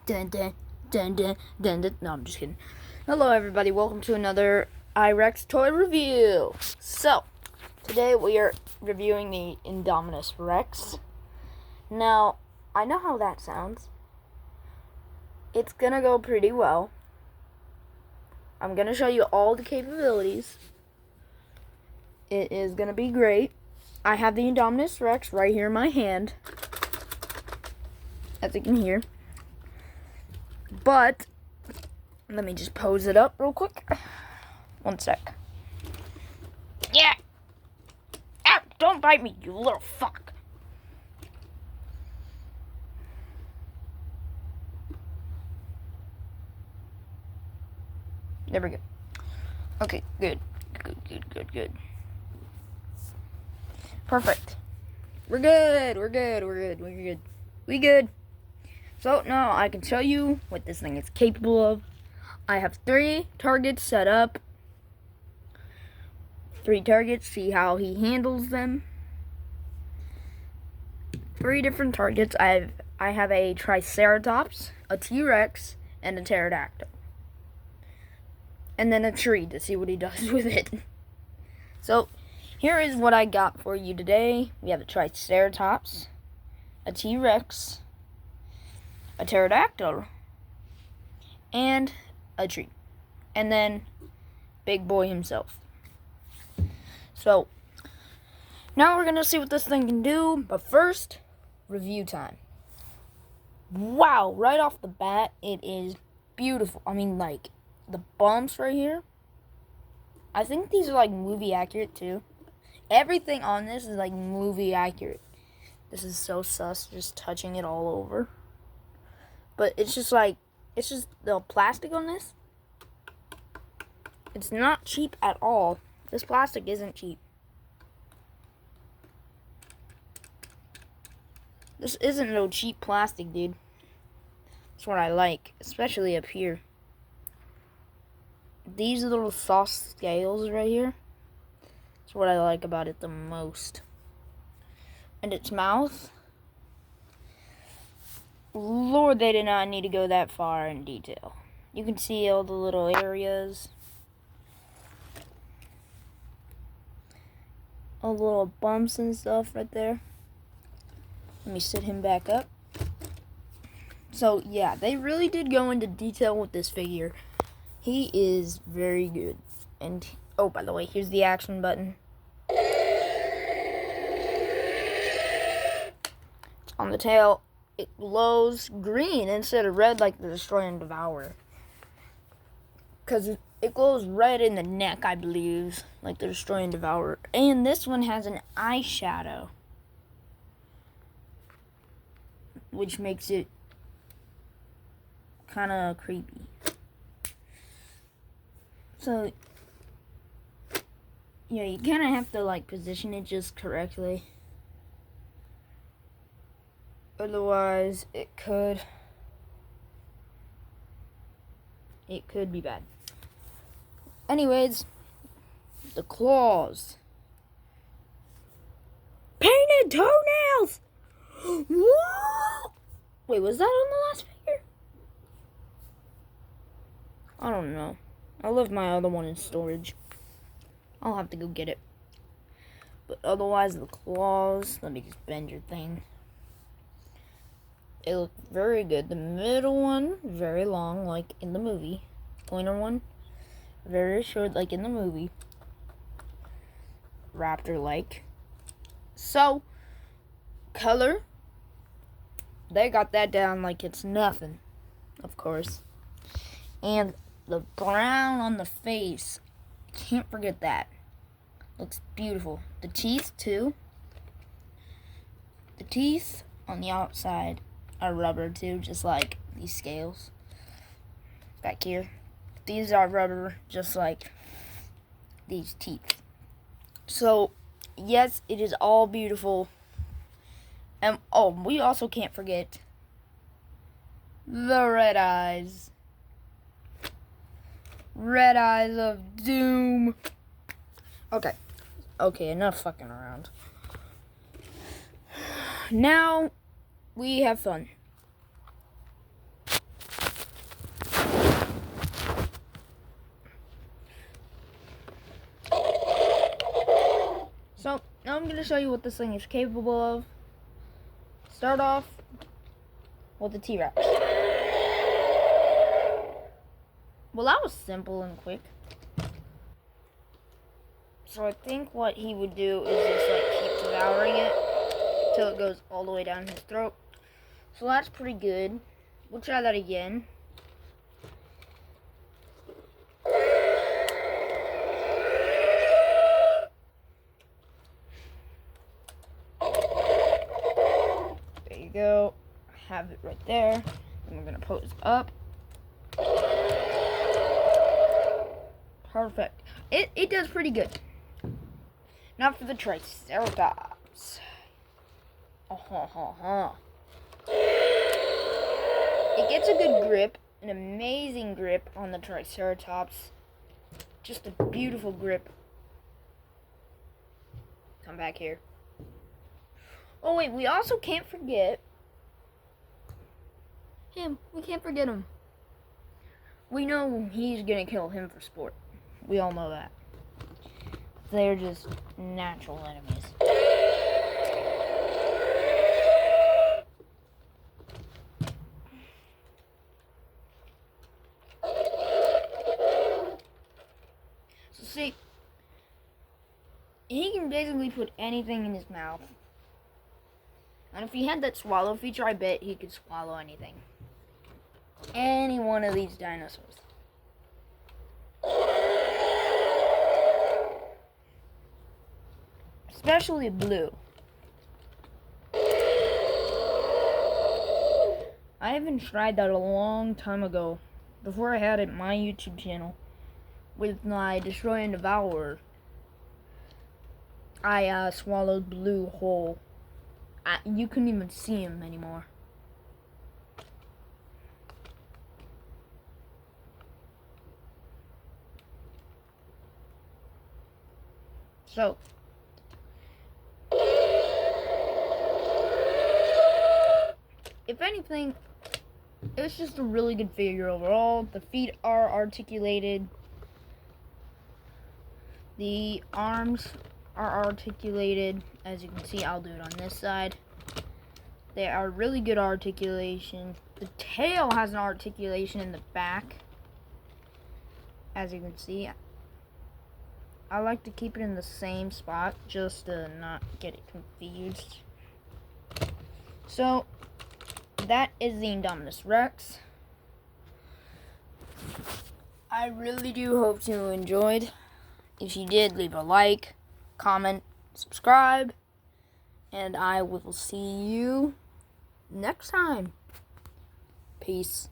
Dun, dun, dun, dun, dun, dun. No, I'm just kidding. Hello, everybody. Welcome to another iRex toy review. So, today we are reviewing the Indominus Rex. Now, I know how that sounds. It's gonna go pretty well. I'm gonna show you all the capabilities. It is gonna be great. I have the Indominus Rex right here in my hand, as you can hear. But, let me just pose it up real quick. One sec. Yeah! Ow, don't bite me, you little fuck! There we go. Okay, good. Good. Perfect. We're good. So now I can show you what this thing is capable of. I have 3 targets set up. 3 targets, see how he handles them. 3 different targets. I have a Triceratops, a T-Rex, and a Pterodactyl. And then a tree to see what he does with it. So, here is what I got for you today. We have a Triceratops, a T-Rex, a Pterodactyl, and a tree. And then, Big Boy himself. So, now we're going to see what this thing can do. But first, review time. Wow, right off the bat, it is beautiful. I mean, like, the bumps right here. I think these are, like, movie accurate, too. Everything on this is, like, movie accurate. This is so sus, just touching it all over. But it's just, like, it's just the plastic on this. It's not cheap at all. This plastic isn't cheap. This isn't no cheap plastic, dude. That's what I like, especially up here. These little soft scales right here. That's what I like about it the most. And its mouth. Lord, they did not need to go that far in detail. You can see all the little areas. All the little bumps and stuff right there. Let me sit him back up. So, yeah, they really did go into detail with this figure. He is very good. And, oh, by the way, here's the action button. It's on the tail. It glows green instead of red like the Destroy and Devour. Because it glows red in the neck, I believe, like the Destroy and Devour. And this one has an eyeshadow, which makes it kind of creepy. So, yeah, you kind of have to, like, position it just correctly. Otherwise, it could be bad. Anyways, the claws. Painted toenails! Whoa! Wait, was that on the last figure? I don't know. I left my other one in storage. I'll have to go get it. But otherwise, the claws. Let me just bend your thing. They look very good. The middle one, very long, like in the movie. Pointer one, very short, like in the movie. Raptor-like. So, color. They got that down like it's nothing, of course. And the brown on the face. Can't forget that. Looks beautiful. The teeth, too. The teeth on the outside are rubber, too, just like these scales back here. These are rubber, just like these teeth. So, yes, it is all beautiful. And, oh, we also can't forget the red eyes. Red eyes of doom. Okay, enough fucking around. Now, we have fun. I'm going to show you what this thing is capable of. Start off with the T-Rex. Well, that was simple and quick. So I think what he would do is just like keep devouring it till it goes all the way down his throat. So that's pretty good. We'll try that again. There you go. Have it right there. And we're gonna pose up. Perfect. It does pretty good. Now for the Triceratops. It gets a good grip, an amazing grip on the Triceratops. Just a beautiful grip. Come back here. Oh wait, we also can't forget him. We can't forget him. We know he's gonna kill him for sport. We all know that. They're just natural enemies. So see, he can basically put anything in his mouth. And if he had that swallow feature, I bet he could swallow anything. Any one of these dinosaurs. Especially blue. I haven't tried that a long time ago. Before I had it my YouTube channel. With my Destroy and Devour. I swallowed blue whole. You couldn't even see him anymore. So, if anything, it was just a really good figure overall. The feet are articulated. The arms are articulated. As you can see, I'll do it on this side. They are really good articulation. The tail has an articulation in the back. As you can see, I like to keep it in the same spot just to not get it confused. So, that is the Indominus Rex. I really do hope you enjoyed. If you did, leave a like, comment, subscribe, and I will see you next time. Peace.